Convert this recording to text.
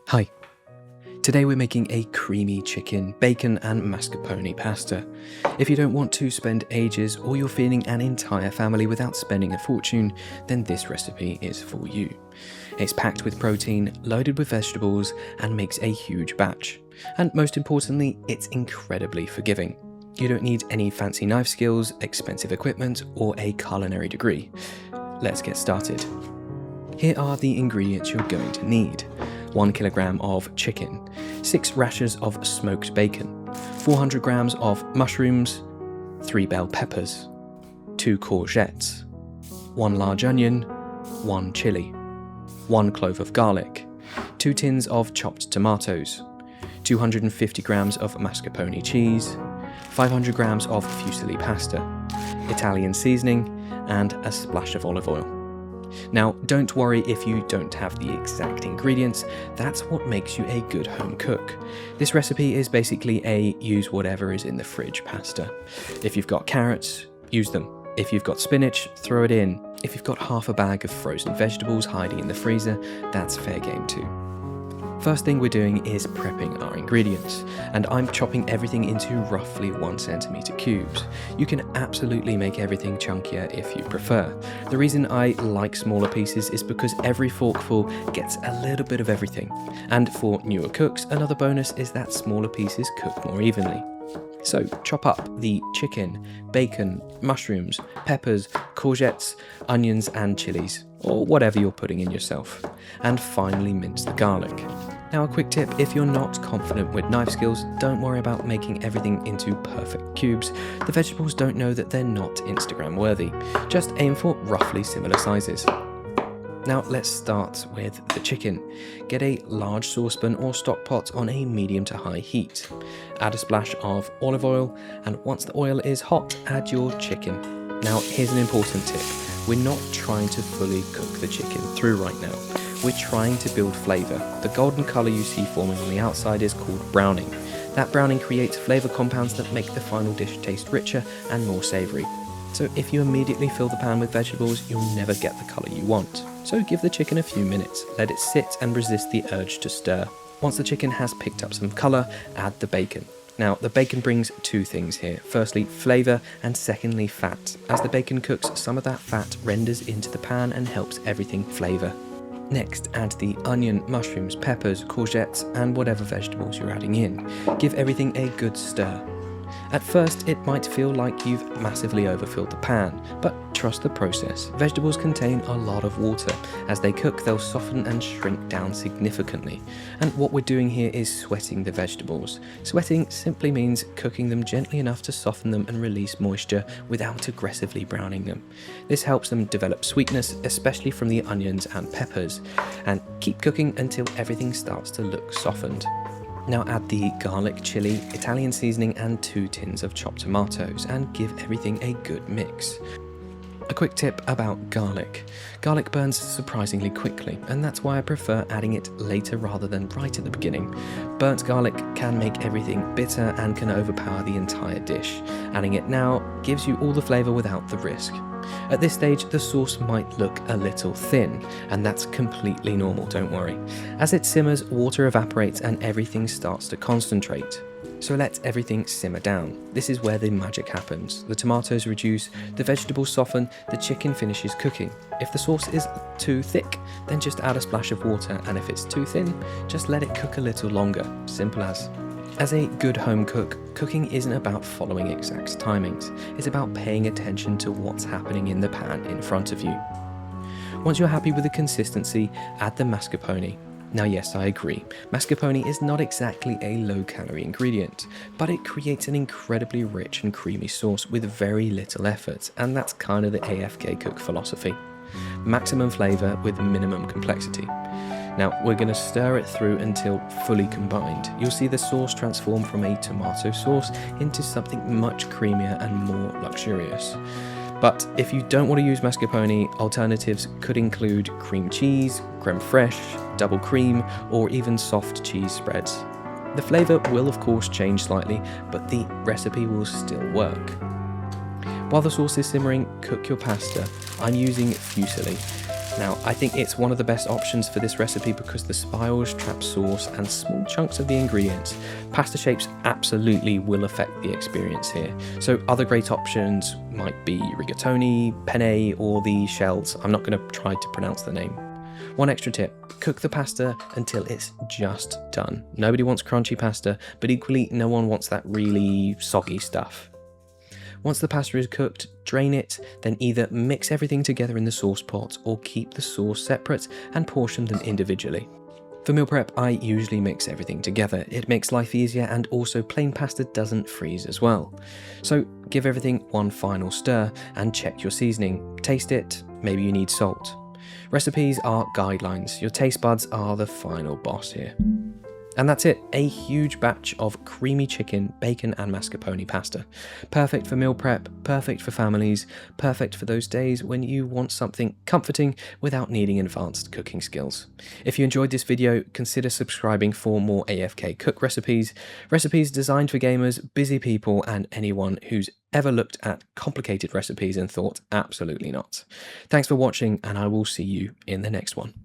Hi, today we're making a creamy chicken, bacon and mascarpone pasta. If you don't want to spend ages or you're feeding an entire family without spending a fortune, then this recipe is for you. It's packed with protein, loaded with vegetables and makes a huge batch. And most importantly, it's incredibly forgiving. You don't need any fancy knife skills, expensive equipment or a culinary degree. Let's get started. Here are the ingredients you're going to need. 1 kilogram of chicken, 6 rashers of smoked bacon, 400 grams of mushrooms, 3 bell peppers, 2 courgettes, 1 large onion, 1 chilli, 1 clove of garlic, 2 tins of chopped tomatoes, 250 grams of mascarpone cheese, 500 grams of fusilli pasta, Italian seasoning, and a splash of olive oil. Now, don't worry if you don't have the exact ingredients, that's what makes you a good home cook. This recipe is basically a use whatever is in the fridge pasta. If you've got carrots, use them. If you've got spinach, throw it in. If you've got half a bag of frozen vegetables hiding in the freezer, that's fair game too. First thing we're doing is prepping our ingredients, and I'm chopping everything into roughly 1 centimeter cubes. You can absolutely make everything chunkier if you prefer. The reason I like smaller pieces is because every forkful gets a little bit of everything. And for newer cooks, another bonus is that smaller pieces cook more evenly. So chop up the chicken, bacon, mushrooms, peppers, courgettes, onions and chilies, or whatever you're putting in yourself. And finally mince the garlic. Now a quick tip, if you're not confident with knife skills, don't worry about making everything into perfect cubes. The vegetables don't know that they're not Instagram worthy. Just aim for roughly similar sizes. Now let's start with the chicken. Get a large saucepan or stock pot on a medium to high heat. Add a splash of olive oil, and once the oil is hot, add your chicken. Now here's an important tip. We're not trying to fully cook the chicken through right now. We're trying to build flavour. The golden colour you see forming on the outside is called browning. That browning creates flavour compounds that make the final dish taste richer and more savoury. So if you immediately fill the pan with vegetables, you'll never get the colour you want. So give the chicken a few minutes, let it sit and resist the urge to stir. Once the chicken has picked up some colour, add the bacon. Now the bacon brings two things here. Firstly, flavour, and secondly, fat. As the bacon cooks, some of that fat renders into the pan and helps everything flavour. Next, add the onion, mushrooms, peppers, courgettes and whatever vegetables you're adding in. Give everything a good stir. At first, it might feel like you've massively overfilled the pan, but trust the process. Vegetables contain a lot of water. As they cook, they'll soften and shrink down significantly. And what we're doing here is sweating the vegetables. Sweating simply means cooking them gently enough to soften them and release moisture without aggressively browning them. This helps them develop sweetness, especially from the onions and peppers. And keep cooking until everything starts to look softened. Now add the garlic, chili, Italian seasoning and 2 tins of chopped tomatoes and give everything a good mix. A quick tip about garlic. Garlic burns surprisingly quickly, and that's why I prefer adding it later rather than right at the beginning. Burnt garlic can make everything bitter and can overpower the entire dish. Adding it now gives you all the flavour without the risk. At this stage, the sauce might look a little thin, and that's completely normal, don't worry. As it simmers, water evaporates and everything starts to concentrate. So let everything simmer down. This is where the magic happens. The tomatoes reduce, the vegetables soften, the chicken finishes cooking. If the sauce is too thick, then just add a splash of water, and if it's too thin, just let it cook a little longer. Simple as. As a good home cook, cooking isn't about following exact timings. It's about paying attention to what's happening in the pan in front of you. Once you're happy with the consistency, add the mascarpone. Now yes, I agree, mascarpone is not exactly a low-calorie ingredient, but it creates an incredibly rich and creamy sauce with very little effort, and that's kind of the AFK cook philosophy. Maximum flavour with minimum complexity. Now we're going to stir it through until fully combined. You'll see the sauce transform from a tomato sauce into something much creamier and more luxurious. But if you don't want to use mascarpone, alternatives could include cream cheese, creme fraiche, double cream, or even soft cheese spreads. The flavour will of course change slightly, but the recipe will still work. While the sauce is simmering, cook your pasta. I'm using fusilli. Now, I think it's one of the best options for this recipe because the spirals trap sauce and small chunks of the ingredients. Pasta shapes absolutely will affect the experience here. So other great options might be rigatoni, penne, or the shells. I'm not going to try to pronounce the name. One extra tip, cook the pasta until it's just done. Nobody wants crunchy pasta, but equally no one wants that really soggy stuff. Once the pasta is cooked, drain it, then either mix everything together in the sauce pot or keep the sauce separate and portion them individually. For meal prep, I usually mix everything together. It makes life easier and also plain pasta doesn't freeze as well. So give everything one final stir and check your seasoning. Taste it, maybe you need salt. Recipes are guidelines, your taste buds are the final boss here. And that's it, a huge batch of creamy chicken, bacon and mascarpone pasta. Perfect for meal prep, perfect for families, perfect for those days when you want something comforting without needing advanced cooking skills. If you enjoyed this video, consider subscribing for more AFK cook recipes designed for gamers, busy people and anyone who's ever looked at complicated recipes and thought, absolutely not. Thanks for watching and I will see you in the next one.